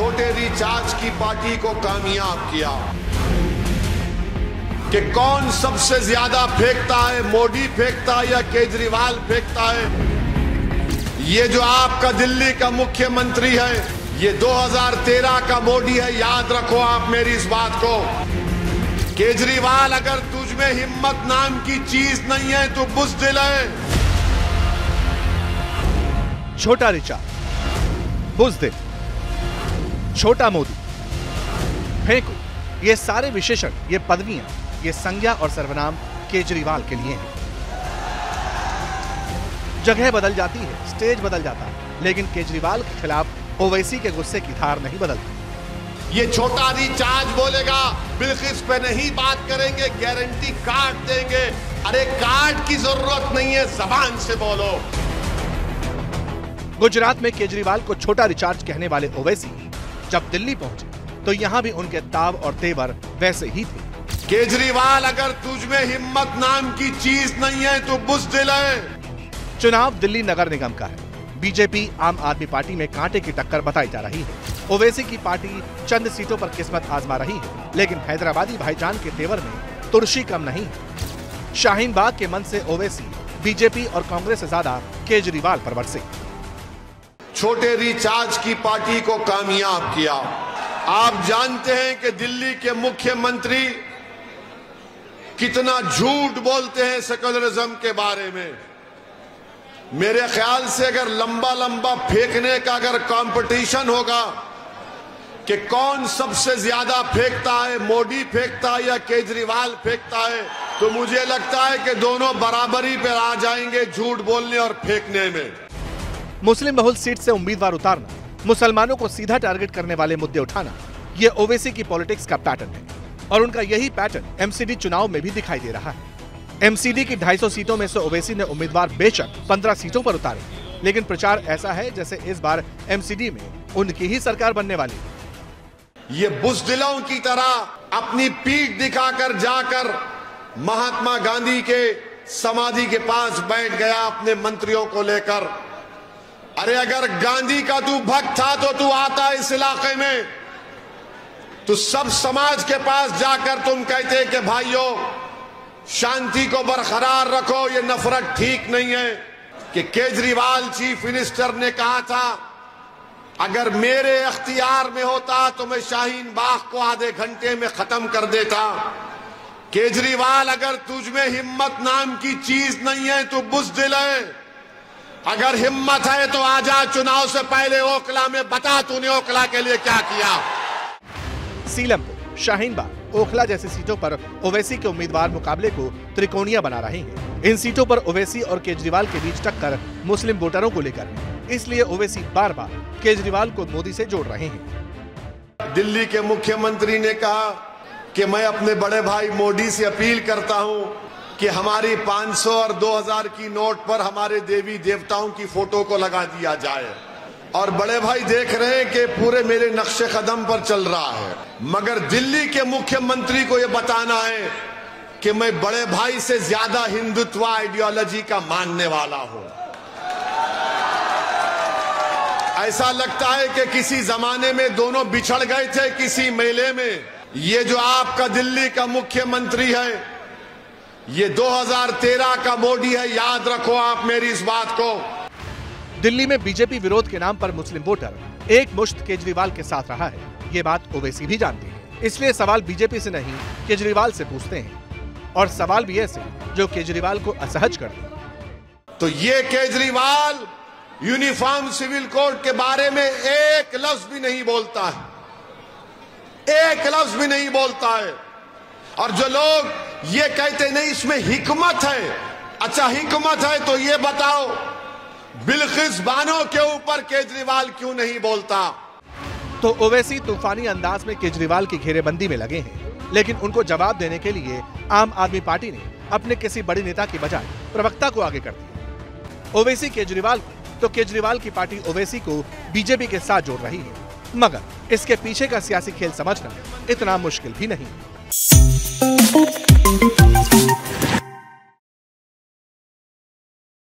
छोटे रिचार्ज की पार्टी को कामयाब किया कि कौन सबसे ज्यादा फेंकता है, मोदी फेंकता है या केजरीवाल फेंकता है। ये जो आपका दिल्ली का मुख्यमंत्री है, ये 2013 का मोदी है, याद रखो आप मेरी इस बात को। केजरीवाल, अगर तुझ में हिम्मत नाम की चीज नहीं है तो बुज़दिल है। छोटा रिचार्ज, बुज़दिल, छोटा मोदी, फेंको, ये सारे विशेषण, ये पदवियां, ये संज्ञा और सर्वनाम केजरीवाल के लिए हैं। जगह बदल जाती है, स्टेज बदल जाता है, लेकिन केजरीवाल के खिलाफ ओवैसी के गुस्से की धार नहीं बदलती। ये छोटा रिचार्ज बोलेगा, बिल्किस पे नहीं बात करेंगे, गारंटी कार्ड देंगे। अरे कार्ड की जरूरत नहीं है, जबान से बोलो। गुजरात में केजरीवाल को छोटा रिचार्ज कहने वाले ओवैसी जब दिल्ली पहुंचे तो यहां भी उनके ताव और तेवर वैसे ही थे। केजरीवाल, अगर तुझ में हिम्मत नाम की चीज नहीं है तो बुज़दिल है। चुनाव दिल्ली नगर निगम का है। बीजेपी आम आदमी पार्टी में कांटे की टक्कर बताई जा रही है। ओवैसी की पार्टी चंद सीटों पर किस्मत आजमा रही है, लेकिन हैदराबादी भाईजान के तेवर में तुर्शी कम नहीं है। शाहीन बाग के मन से ओवैसी बीजेपी और कांग्रेस से ज्यादा केजरीवाल पर बरसे। छोटे रिचार्ज की पार्टी को कामयाब किया। आप जानते हैं कि दिल्ली के मुख्यमंत्री कितना झूठ बोलते हैं सेक्युलरिज्म के बारे में। मेरे ख्याल से अगर लंबा लंबा फेंकने का अगर कंपटीशन होगा कि कौन सबसे ज्यादा फेंकता है, मोदी फेंकता है या केजरीवाल फेंकता है, तो मुझे लगता है कि दोनों बराबरी पर आ जाएंगे झूठ बोलने और फेंकने में। मुस्लिम बहुल सीट से उम्मीदवार उतारना, मुसलमानों को सीधा टारगेट करने वाले मुद्दे उठाना, ये ओवैसी की पॉलिटिक्स का पैटर्न है और उनका यही पैटर्न एमसीडी चुनाव में भी दिखाई दे रहा है। एमसीडी की 250 सीटों में से ओवैसी ने उम्मीदवार बेशक 15 सीटों पर उतारे, लेकिन प्रचार ऐसा है जैसे इस बार एमसीडी में उनकी ही सरकार बनने वाली है। ये बुज़दिलों की तरह अपनी पीठ दिखाकर जाकर महात्मा गांधी के समाधि के पास बैठ गया अपने मंत्रियों को लेकर। अरे अगर गांधी का तू भक्त था तो तू आता इस इलाके में, तो सब समाज के पास जाकर तुम कहते कि भाइयों शांति को बरकरार रखो, ये नफरत ठीक नहीं है। कि केजरीवाल चीफ मिनिस्टर ने कहा था अगर मेरे अख्तियार में होता तो मैं शाहीन बाग को आधे घंटे में खत्म कर देता। केजरीवाल, अगर तुझ में हिम्मत नाम की चीज नहीं है तो बुज़दिल है। अगर हिम्मत है तो आजा, चुनाव से पहले ओखला में बता तूने ओखला के लिए क्या किया। सीलमपुर, शाहीन बाग, ओखला जैसी सीटों पर ओवैसी के उम्मीदवार मुकाबले को त्रिकोणीय बना रहे हैं। इन सीटों पर ओवैसी और केजरीवाल के बीच टक्कर मुस्लिम वोटरों को लेकर है, इसलिए ओवैसी बार बार केजरीवाल को मोदी से जोड़ रहे हैं। दिल्ली के मुख्यमंत्री ने कहा कि मैं अपने बड़े भाई मोदी से अपील करता हूं कि हमारी 500 और 2000 की नोट पर हमारे देवी देवताओं की फोटो को लगा दिया जाए। और बड़े भाई देख रहे हैं कि पूरे मेरे नक्शे कदम पर चल रहा है, मगर दिल्ली के मुख्यमंत्री को यह बताना है कि मैं बड़े भाई से ज्यादा हिंदुत्व आइडियोलॉजी का मानने वाला हूं। ऐसा लगता है कि किसी जमाने में दोनों बिछड़ गए थे किसी मेले में। ये जो आपका दिल्ली का मुख्यमंत्री है, ये 2013 का मोदी है, याद रखो आप मेरी इस बात को। दिल्ली में बीजेपी विरोध के नाम पर मुस्लिम वोटर एक मुश्त केजरीवाल के साथ रहा है, ये बात ओवैसी भी जानते हैं। इसलिए सवाल बीजेपी से नहीं केजरीवाल से पूछते हैं, और सवाल भी ऐसे जो केजरीवाल को असहज कर दे। तो ये केजरीवाल यूनिफॉर्म सिविल कोड के बारे में एक लफ्ज भी नहीं बोलता है, एक लफ्ज भी नहीं बोलता है। और जो लोग ये कहते नहीं इसमें हिकमत है, अच्छा हिकमत है तो ये बताओ बिल्किस बानो के ऊपर केजरीवाल क्यों नहीं बोलता। तो ओवैसी तूफानी अंदाज में केजरीवाल की घेरेबंदी में लगे हैं, लेकिन उनको जवाब देने के लिए आम आदमी पार्टी ने अपने किसी बड़े नेता की बजाय प्रवक्ता को आगे कर दिया। ओवैसी केजरीवाल को, तो केजरीवाल की पार्टी ओवैसी को बीजेपी के साथ जोड़ रही है, मगर इसके पीछे का सियासी खेल समझना इतना मुश्किल भी नहीं।